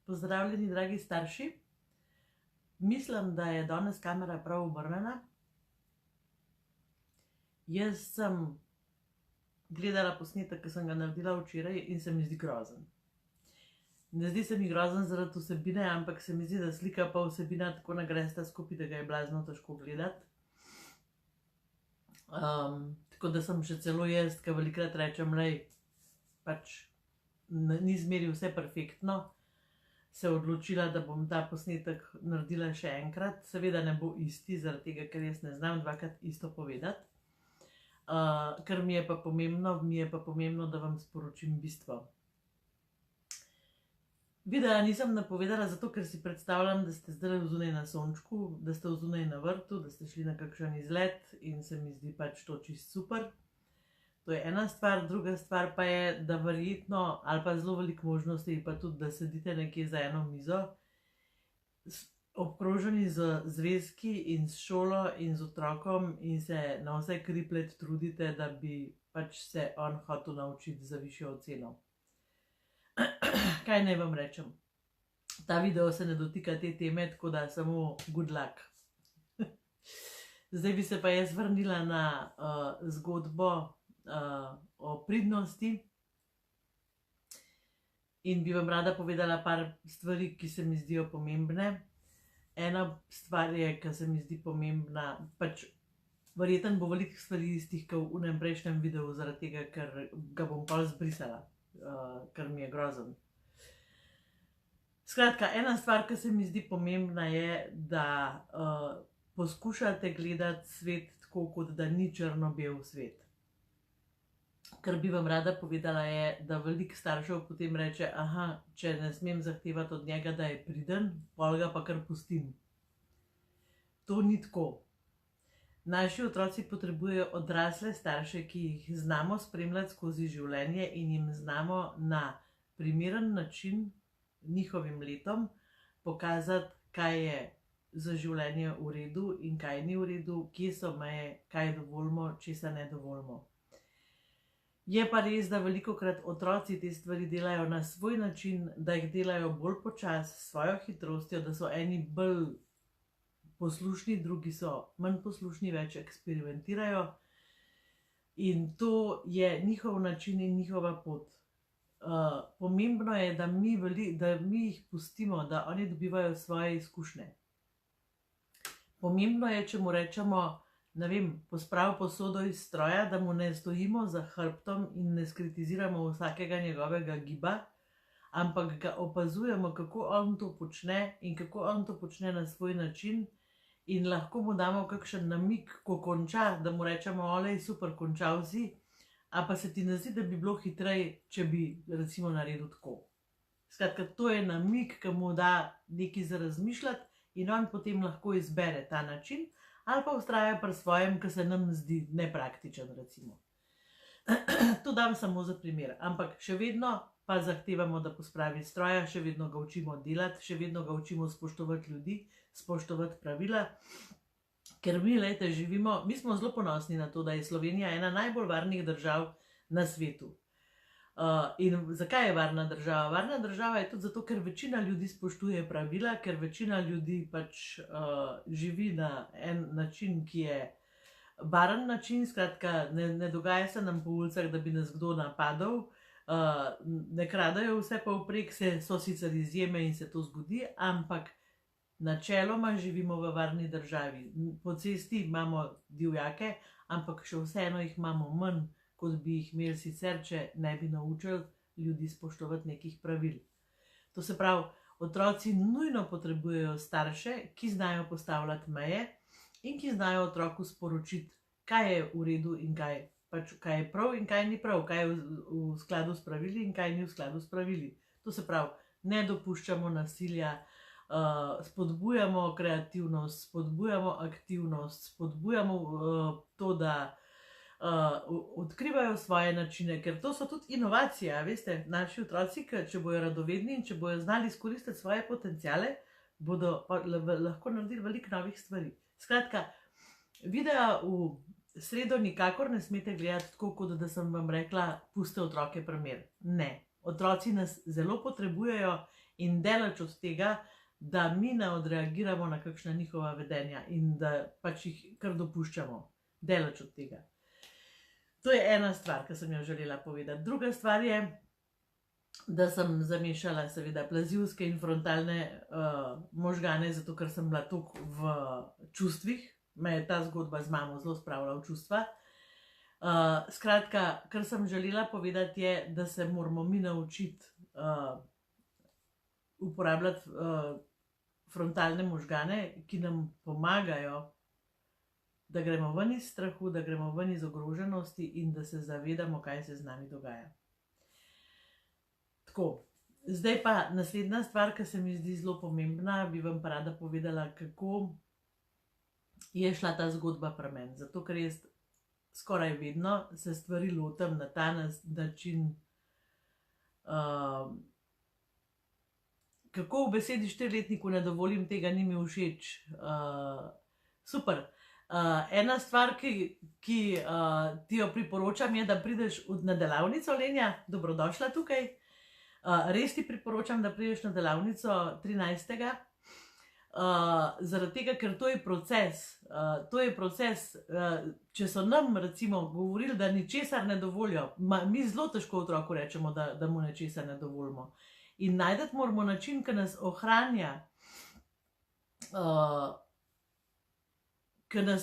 Pozdravljeni, dragi starši. Mislim, da je danes kamera prav obrnjena. Jaz sem gledala posnetek, ki sem ga naredila včeraj in se mi zdi grozen. Ne zdi se mi grozen zaradi vsebine, ampak se mi zdi, da slika pa vsebina tako ne gresta skupaj, da ga je blazno težko gledati. Tako da sem še celo jaz, ki velikrat rečem, lej, pač ni zmeri vse perfektno, se odločila, da bom ta posnetek naredila še enkrat. Seveda ne bo isti, zaradi tega, ker jaz ne znam dvakrat isto povedati. Kar mi je pa pomembno, da vam sporočim bistvo. Videa nisem napovedala zato, ker si predstavljam, da ste zdaj zunaj na sončku, da ste zunaj na vrtu, da ste šli na kakšen izlet in se mi zdi pač to čist super. To je ena stvar, druga stvar pa je, da verjetno, ali pa zelo veliko možnosti, pa tudi, da sedite nekje za eno mizo, obkroženi z zvezki in s šolo in z otrokom in se na vse kriplet trudite, da bi pač se on hotel naučiti za višjo oceno. Kaj naj vam rečem? Ta video se ne dotika te teme, tako da samo good luck. Zdaj bi se pa jaz vrnila na zgodbo o pridnosti in bi vam rada povedala par stvari, ki se mi zdijo pomembne. Ena stvar je, ki se mi zdi pomembna, pač verjetno bo veliko stvari istih, kot v unem prejšnjem videu, zaradi tega, ker ga bom pol zbrisala, ker mi je grozen. Skratka, ena stvar, ki se mi zdi pomembna, je, da poskušate gledati svet tako, kot da ni črno-bel svet. Kar bi vam rada povedala je, da veliko staršev potem reče, aha, če ne smem zahtevati od njega, da je priden, pol ga pa kar pustim. To ni tako. Naši otroci potrebujejo odrasle starše, ki jih znamo spremljati skozi življenje in jim znamo na primeren način njihovim letom pokazati, kaj je za življenje v redu in kaj ni v redu, kje so meje, kaj dovolimo, česa ne dovolimo. Je pa res, da velikokrat otroci te stvari delajo na svoj način, da jih delajo bolj počas, s svojo hitrostjo, da so eni bolj poslušni, drugi so manj poslušni, več eksperimentirajo. In to je njihov način in njihova pot. Pomembno je, da mi jih pustimo, da oni dobivajo svoje izkušnje. Pomembno je, če mu rečemo, ne vem, pospravi posodo iz stroja, da mu ne stojimo za hrbtom in ne skritiziramo vsakega njegovega giba, ampak ga opazujemo, kako on to počne in kako on to počne na svoj način in lahko mu damo kakšen namig, ko konča, da mu rečemo, olej, super, končal si, a pa se ti ne zdi, da bi bilo hitreje, če bi recimo naredil tako. Skratka, to je namig, ki mu da nekaj za razmišljati in on potem lahko izbere ta način, ali pa vztraja pri svojem, ki se nam zdi nepraktičen, recimo. To dam samo za primer, ampak še vedno pa zahtevamo, da pospravi stroja, še vedno ga učimo delati, še vedno ga učimo spoštovati ljudi, spoštovati pravila, ker mi, lejte, živimo, mi smo zelo ponosni na to, da je Slovenija ena najbolj varnih držav na svetu. In zakaj je varna država? Varna država je tudi zato, ker večina ljudi spoštuje pravila, ker večina ljudi pač živi na en način, ki je varen način, skratka, ne dogaja se nam po ulicah, da bi nas kdo napadal, ne kradajo vse povprek, so sicer izjeme in se to zgodi, ampak načeloma živimo v varni državi. Po cesti imamo divjake, ampak še vseeno jih imamo manj, kot bi jih imeli sicer, če ne bi naučili ljudi spoštovati nekih pravil. To se pravi, otroci nujno potrebujejo starše, ki znajo postavljati meje in ki znajo otroku sporočiti, kaj je v redu in kaj je prav in kaj ni prav, kaj je v skladu s pravili in kaj ni v skladu s pravili. To se pravi, ne dopuščamo nasilja, spodbujamo kreativnost, spodbujamo aktivnost, spodbujamo to, da odkrivajo svoje načine, ker to so tudi inovacije, veste, naši otroci, če bojo radovedni in če bojo znali izkoristiti svoje potenciale, bodo lahko naredili veliko novih stvari. Skratka, videa v sredo nikakor ne smete gledati tako, kot da sem vam rekla, pustite otroke pri miru. Ne, Otroci nas zelo potrebujejo in daleč od tega, da mi ne odreagiramo na kakšna njihova vedenja in da pač jih kar dopuščamo. Daleč od tega. To je ena stvar, ki sem jo želela povedati. Druga stvar je, da sem zamešala seveda plazivske in frontalne možgane, zato ker sem bila toliko v čustvih. Me je ta zgodba z mamo zelo spravila v čustva. Skratka, kar sem želela povedati je, da se moramo mi naučiti uporabljati frontalne možgane, ki nam pomagajo, da gremo ven iz strahu, da gremo ven iz ogroženosti in da se zavedamo, kaj se z nami dogaja. Tako, zdaj pa naslednja stvar, ki se mi zdi zelo pomembna, bi vam pa rada povedala, kako je šla ta zgodba pri meni. Zato, ker jaz skoraj vedno se stvari lotim na ta način, kako v besedi 4-letniku ne dovolim tega, ni mi všeč. Super. Ena stvar, ki ti jo priporočam, je, da prideš na delavnico, Lenja, dobrodošla tukaj. Res ti priporočam, da prideš na delavnico 13. Zaradi tega, ker to je proces. To je proces, če so nam recimo govorili, da ničesar ne dovolijo, mi zelo težko otroku rečemo, da mu nečesar ne dovolimo. In najdeti moramo način, ki nas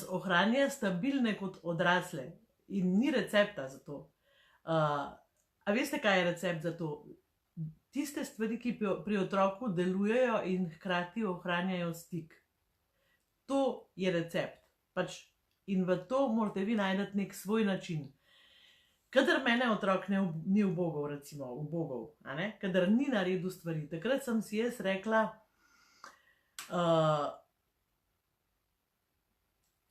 ohranja stabilne kot odrasle. In ni recepta za to. A veste, kaj je recept za to? Tiste stvari, ki pri otroku delujejo in hkrati ohranjajo stik. To je recept. In v to morate vi najti nek svoj način. Kadar mene otrok ni ubogal, recimo, kadar ni naredil stvari, takrat sem si jaz rekla,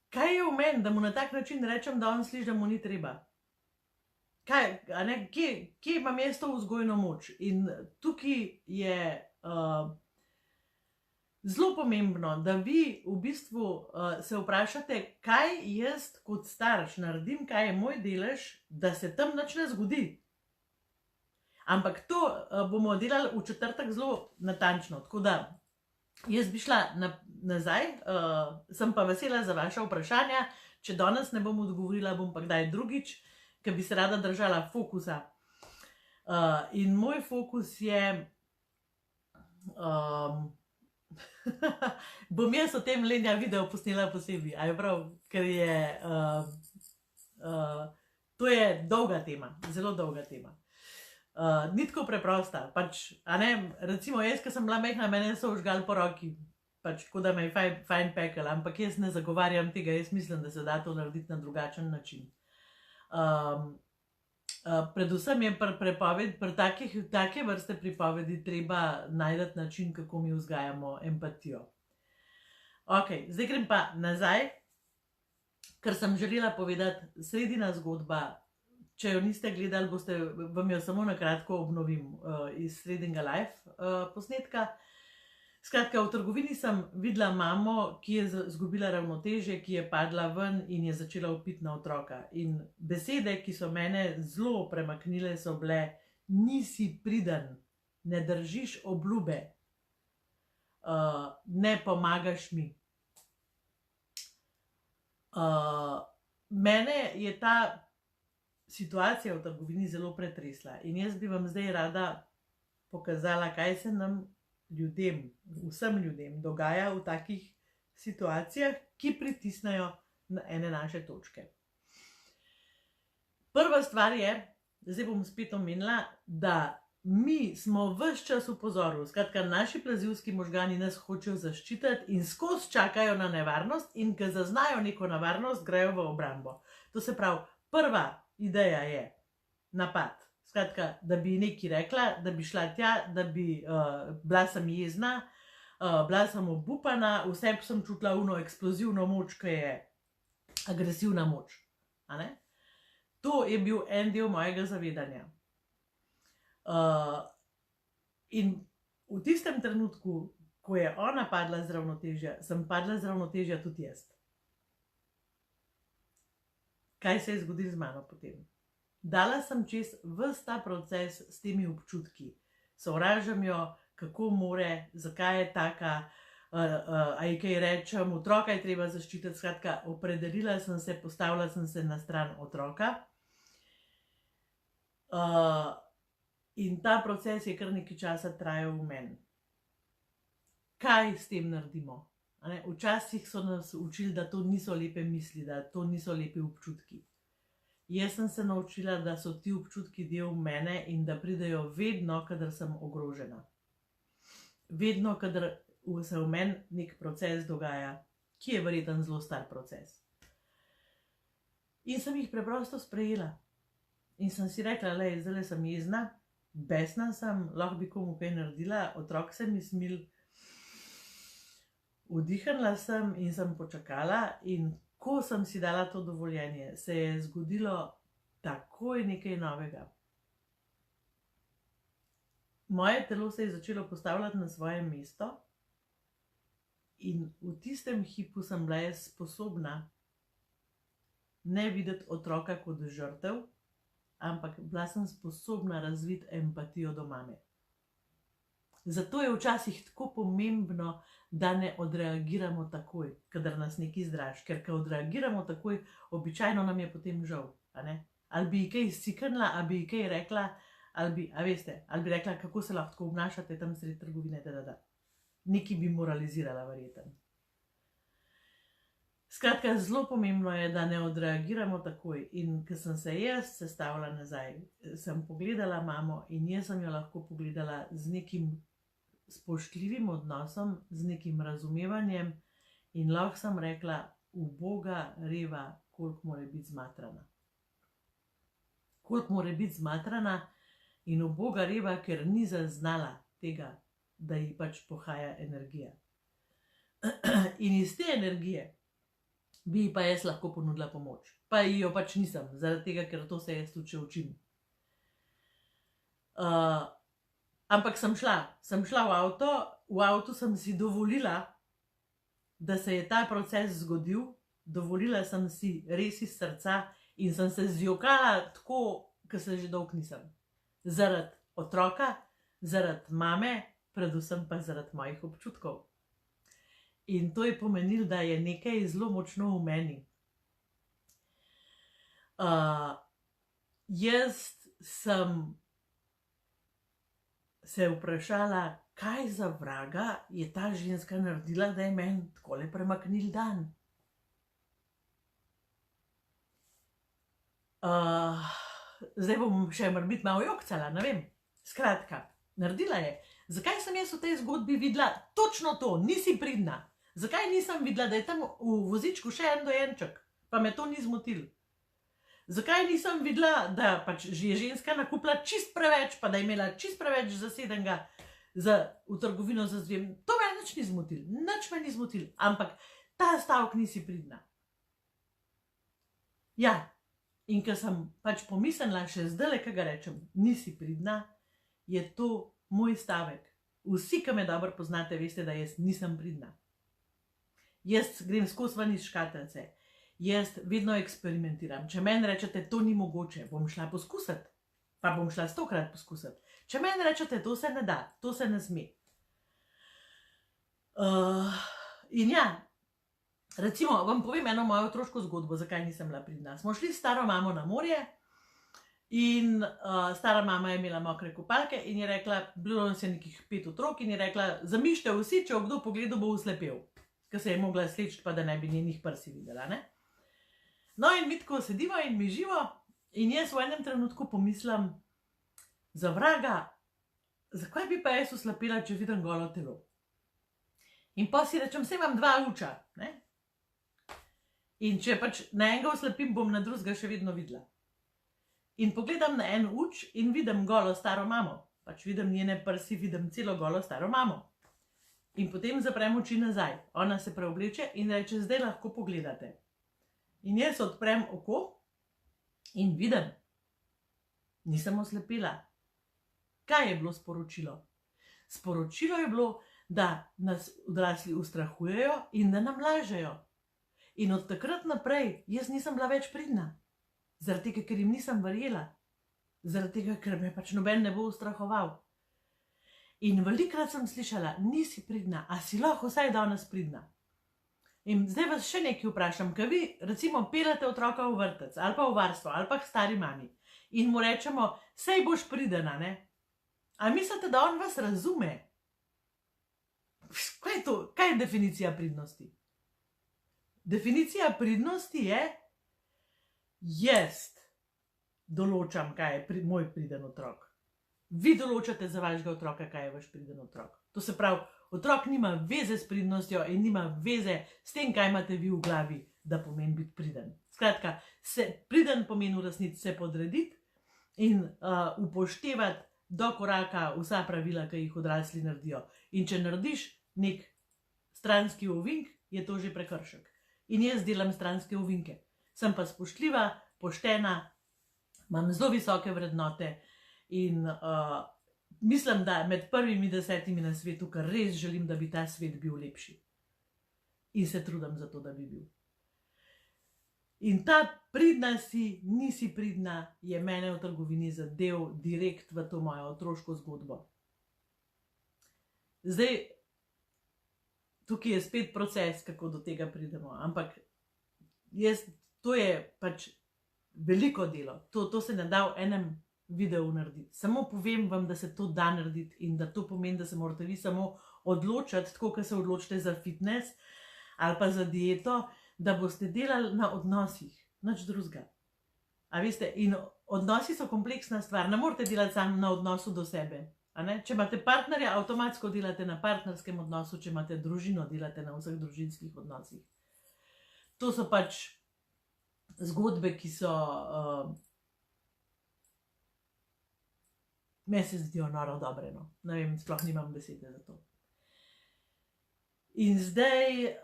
kaj je v meni, da mu na tak način rečem, da on sliši, da mu ni treba. Kje imam jaz to vzgojno moč? In tukaj je zelo pomembno, da vi v bistvu se vprašate, kaj jaz kot starš naredim, kaj je moj delež, da se tam nič ne zgodi. Ampak to bomo delali v četrtek zelo natančno. Tako da jaz bi šla nazaj, sem pa vesela za vaša vprašanja. Če danes ne bom odgovorila, bom pa kdaj drugič, ker bi se rada držala fokusa. In moj fokus je, bom jaz o tem, Lenja, video posnela posebej, a je prav, ker je, to je dolga tema, zelo dolga tema. Ni tako preprosta, recimo jaz, ki sem bila majhna, mene so užgali po roki, tako da me je fajn pekel, ampak jaz ne zagovarjam tega, jaz mislim, da se da to narediti na drugačen način. Predvsem je pri take vrste pripovedi treba najti način, kako mi vzgajamo empatijo. Ok, zdaj grem pa nazaj, ker sem želela povedati sredina zgodba. Če jo niste gledali, vam jo samo na kratko obnovim iz sredinga live posnetka. Skratka, v trgovini sem videla mamo, ki je izgubila ravnotežje, ki je padla ven in je začela vpiti na otroka. In besede, ki so mene zelo premaknile, so bile: nisi priden, ne držiš obljube, ne pomagaš mi. Mene je ta situacija v trgovini zelo pretresla in jaz bi vam zdaj rada pokazala, kaj se nam ljudem, vsem ljudem dogaja v takih situacijah, ki pritisnejo na ene naše točke. Prva stvar je, zdaj bom spet omenila, da mi smo ves čas v pozoru. Skratka, naši plazivski možgani nas hočejo zaščititi in skozi čakajo na nevarnost, in ko zaznajo neko nevarnost, grejo v obrambo. To se pravi, prva ideja je napad. Skratka, da bi nekaj rekla, da bi šla tja, da bi bila sem jezna, bila sem obupana, vse sem čutila uno eksplozivno moč, ki je agresivna moč. To je bil en del mojega zavedanja. In v tistem trenutku, ko je ona padla z ravnotežja, sem padla z ravnotežja tudi jaz. Kaj se je zgodilo z mano potem? dala sem čez ves ta proces s temi občutki. Sovražim jo, kako more, zakaj je taka, a ji kaj rečem, otroka je treba zaščititi, skratka, opredelila sem se, postavila sem se na stran otroka. In ta proces je kar nekaj časa trajal v meni. Kaj s tem naredimo? Včasih so nas učili, da to niso lepe misli, da to niso lepe občutki. Jaz sem se naučila, da so ti občutki del mene in da pridejo vedno, kadar sem ogrožena. Vedno, kadar se v meni nek proces dogaja, ki je verjetno zelo star proces. In sem jih preprosto sprejela. In sem si rekla, lej, zdaj sem jezna, besna sem, lahko bi komu kaj naredila, otrok se mi smil. Vdihnila sem in sem počakala, in ko sem si dala to dovoljenje, se je zgodilo takoj nekaj novega. Moje telo se je začelo postavljati na svoje mesto in v tistem hipu sem bila jaz sposobna ne videti otroka kot žrtev, ampak bila sem sposobna razviti empatijo do mame. Zato je včasih tako pomembno, da ne odreagiramo takoj, kadar nas nekaj zdraži, ker ko odreagiramo takoj, običajno nam je potem žal. Ali bi ji kaj siknila, ali bi ji kaj rekla, ali bi rekla, kako se lahko tako obnašate tam sredi trgovine, nekaj bi moralizirala verjetno. Skratka, zelo pomembno je, da ne odreagiramo takoj. In ko sem se jaz sestavila nazaj, sem pogledala mamo in jaz sem jo lahko pogledala z nekim spoštljivim odnosom, z nekim razumevanjem in lahko sem rekla, uboga Reva, koliko mora biti zmatrana. Koliko mora biti zmatrana in uboga Reva, ker ni zaznala tega, da ji pač pohaja energija. In iz te energije bi ji pa jaz lahko ponudila pomoč. Pa ji jo pač nisem, zaradi tega, ker to se jaz tudi še učim. Ampak sem šla v avtu sem si dovolila, da se je ta proces zgodil, dovolila sem si res iz srca in sem se zjokala tako, kot se že dolgo nisem. Zaradi otroka, zaradi mame, predvsem pa zaradi mojih občutkov. In to je pomenilo, da je nekaj zelo močno v meni. Jaz sem se vprašala, kaj za vraga je ta ženska naredila, da je meni takole premaknil dan. Zdaj bom še morbiti malo jokcala, ne vem. Skratka, naredila je. Zakaj sem jaz v tej zgodbi videla točno to? Nisi pridna. Zakaj nisem videla, da je tam v vozičku še en dojenček, pa me to ni zmotil? Zakaj nisem videla, da pač je ženska nakupila čist preveč, pa da je imela čist preveč zasedenega v trgovino za zvem? To me nič ni zmotil, nič me ni zmotil, ampak ta stavek nisi pridna. Ja, in ko sem pač pomislila še zdajle, ko ga rečem, nisi pridna, je to moj stavek. Vsi, ki me dobro poznate, veste, da jaz nisem pridna. Jaz grem skozi ven iz škatlice, jaz vedno eksperimentiram. Če meni rečete, to ni mogoče, bom šla poskusiti, pa bom šla 100-krat poskusiti. Če meni rečete, to se ne da, to se ne sme. In ja, recimo, vam povem eno mojo otroško zgodbo, zakaj nisem bila pridna. Smo šli s staro mamo na morje in stara mama je imela mokre kopalke in je rekla, bilo nas je nekih 5 otrok in je rekla, zamišljte vsi, če kdo pogledal, bo uslepel. Ker se je mogla sleči, pa da ne bi njenih prsi videla, ne? No in mi tako sedimo in mi živo in jaz v enem trenutku pomislim, za vraga, zakaj bi pa jaz uslepela, če vidim golo telo? In pa si rečem, saj imam 2 luča, ne? In če pač na enega uslepim, bom na drugega še vedno videla. In pogledam na en uč in vidim golo staro mamo. Pač vidim njene prsi, vidim celo golo staro mamo. In potem zaprem oči nazaj. Ona se preobleče in reče, zdaj lahko pogledate. In jaz odprem oko in vidim. Nisem oslepela. Kaj je bilo sporočilo? Sporočilo je bilo, da nas odrasli ustrahujejo in da nam lažejo. In od takrat naprej jaz nisem bila več pridna. Zaradi tega, ker jim nisem verjela. Zaradi tega, ker me pač noben ne bo ustrahoval. In velikrat sem slišala, nisi pridna, a si lahko vsaj danes pridna. In zdaj vas še nekaj vprašam, ker vi recimo peljete otroka v vrtec ali pa v varstvo ali pa k stari mami in mu rečemo, sej boš pridena, ne? A mislite, da on vas razume? Kaj je to? Kaj je definicija pridnosti? Definicija pridnosti je, jaz določam, kaj je moj priden otrok. Vi določate za vašega otroka, kaj je vaš priden otrok. To se pravi, otrok nima veze s pridnostjo in nima veze s tem, kaj imate vi v glavi, da pomeni biti priden. Skratka, priden pomeni v resnici se podrediti in upoštevati do koraka vsa pravila, ki jih odrasli naredijo. In če narediš nek stranski ovink, je to že prekršek. In jaz delam stranske ovinke. Sem pa spoštljiva, poštena, imam zelo visoke vrednote in mislim, da med prvimi 10 na svetu, ker res želim, da bi ta svet bil lepši. In se trudim za to, da bi bil. In ta pridna si, nisi pridna, je mene v trgovini zadev direkt v to mojo otroško zgodbo. Zdaj, tukaj je spet proces, kako do tega pridemo, ampak to je pač veliko delo. To se ne da v enem videu narediti. Samo povem vam, da se to da narediti in da to pomeni, da se morate vi samo odločiti, tako kot se odločite za fitness ali pa za dieto, da boste delali na odnosih, nič drugega. A veste, in odnosi so kompleksna stvar, ne morete delati samo na odnosu do sebe. Če imate partnerja, avtomatsko delate na partnerskem odnosu, če imate družino, delate na vseh družinskih odnosih. To so pač zgodbe, ki so me se zdijo noro dobre, no. Ne vem, sploh nimam besede za to. In zdaj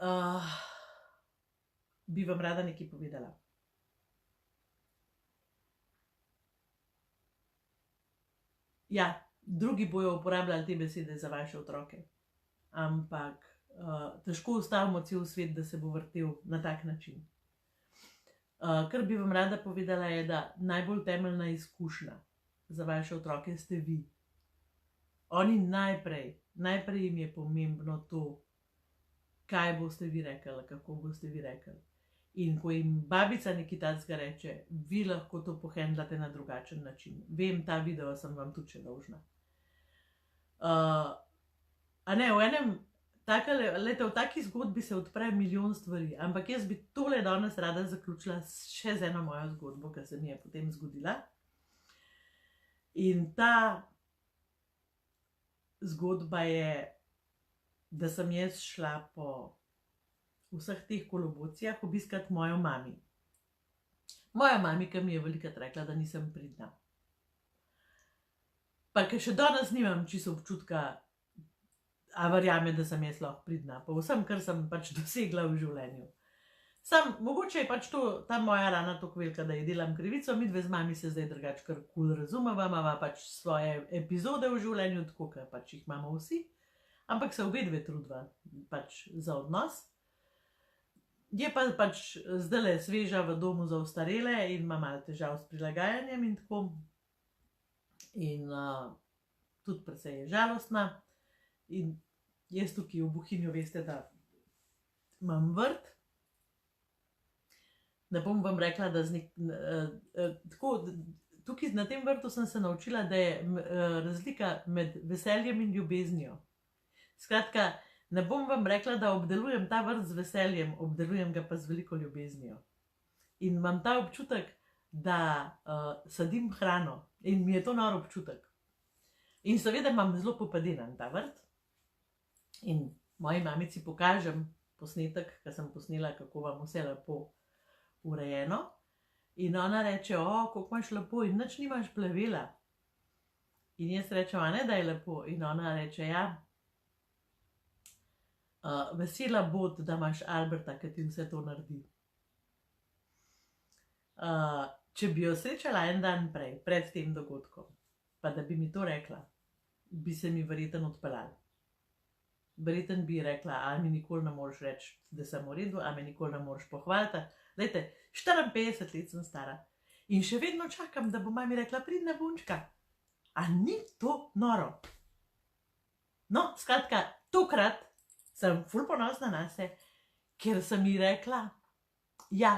bi vam rada nekaj povedala. Ja, drugi bojo uporabljali te besede za vaše otroke, ampak težko ustavimo cel svet, da se bo vrtel na tak način. Kar bi vam rada povedala je, da najbolj temeljna izkušnja za vaše otroke ste vi. Oni najprej jim je pomembno to, kaj boste vi rekli, kako boste vi rekli. In ko jim babica nekaj takega reče, vi lahko to pohendlate na drugačen način. Vem, ta video sem vam tudi še dolžna. V taki zgodbi se odpre milijon stvari, ampak jaz bi tole danes rada zaključila še z eno mojo zgodbo, ki se mi je potem zgodila. In ta zgodba je, da sem jaz šla po vseh teh kolobocijah obiskat mojo mami. Moja mami, ki mi je velikokrat rekla, da nisem pridna. Pa ker še danes nimam čisto občutka, a verjame, da sem jaz lahko pridna, po vsem, kar sem pač dosegla v življenju. Mogoče je pač ta moja rana tako velika, da ji delam krivico, midve z mami se zdaj drugače kar kul razumeva, imava pač svoje epizode v življenju, tako kot pač jih imamo vsi, ampak se obedve trudiva pač za odnos. Je pa pač zdajle sveža v domu za ostarele in ima malo težav s prilagajanjem in tako. In tudi precej je žalostna. In jaz tukaj v Bohinju veste, da imam vrt. Ne bom vam rekla, da tukaj na tem vrtu sem se naučila, da je razlika med veseljem in ljubeznijo. Skratka, ne bom vam rekla, da obdelujem ta vrt z veseljem, obdelujem ga pa z veliko ljubeznijo. In imam ta občutek, da sadim hrano in mi je to nor občutek. In seveda imam zelo popadenan ta vrt in moji mamici pokažem posnetek, ki sem posnela, kako vam vse lepo urejeno. In ona reče, kako imaš lepo in nič nimaš plevela. In jaz rečem, a ne, da je lepo. In ona reče, ja, vesela bod, da imaš Alberta, ki ti vse to naredi. Če bi jo srečala en dan prej, pred tem dogodkom, pa da bi mi to rekla, bi se mi verjetno odpeljala. Verjetno bi rekla, a mi nikoli ne moreš reči, da sem v redu, a me nikoli ne moreš pohvaliti. Dajte, 54 let sem stara In še vedno čakam, da bo mami rekla, pridna punčka. A ni to noro? No, skratka, tokrat sem ful ponosna na se, ker sem ji rekla, ja,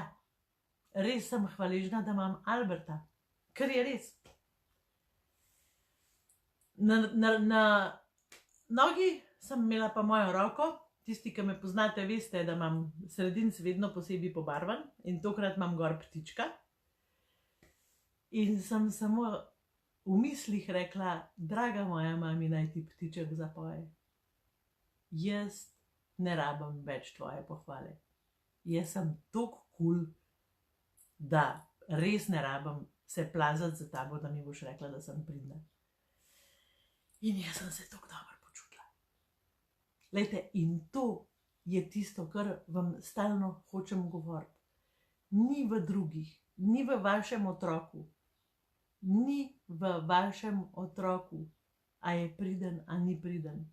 res sem hvaležna, da imam Alberta, ker je res. Na nogi sem imela pa mojo roko, tisti, ki me poznate, veste, da imam sredinc vedno posebej pobarvan in tokrat imam gor ptička. In sem samo v mislih rekla, draga moja mami, naj ti ptiček zapoje. Jaz ne rabim več tvoje pohvale. Jaz sem toliko kul, da res ne rabim se plazati za tabo, da mi boš rekla, da sem pridna. In jaz sem se toliko dobro počutila. Glejte, in to je tisto, kar vam stalno hočem govoriti. Ni v drugih, ni v vašem otroku, ni v vašem otroku, a je priden, a ni priden.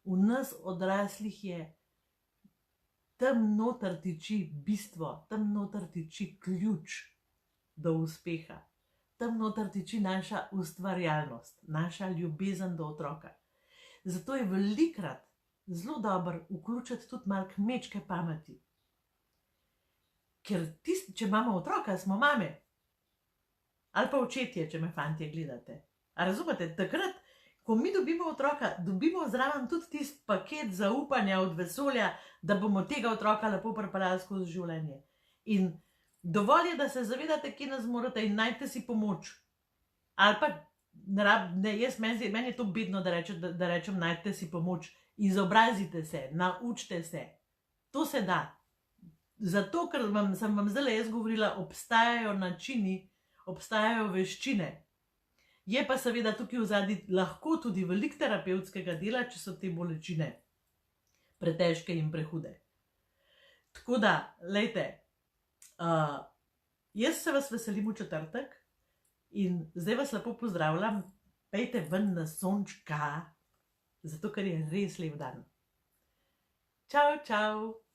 V nas odraslih je, tam noter tiči bistvo, tam noter tiči ključ do uspeha, tam noter tiči naša ustvarjalnost, naša ljubezen do otroka. Zato je velikrat zelo dobro vključiti tudi malo kmečke pameti. Ker če imamo otroka, smo mame. Ali pa očetje, če me fantje gledate. A razumete, takrat, ko mi dobimo otroka, dobimo zraven tudi tisti paket zaupanja od vesolja, da bomo tega otroka lepo pripeljali skozi življenje. In dovolj je, da se zavedate, kje nas morate in najte si pomoč. Ali pa, meni je to bedno, da rečem, najte si pomoč. Izobrazite se, naučite se. To se da. Zato, ker sem vam zdaj jaz govorila, obstajajo načini, obstajajo veščine. Je pa seveda tukaj vzadnji lahko tudi veliko terapevtskega dela, če so te bolečine pretežke in prehude. Tako da, lejte, jaz se vas veselim v četrtek in zdaj vas lepo pozdravljam, pejte ven na sončka, zato ker je res lep dan. Čau, čau!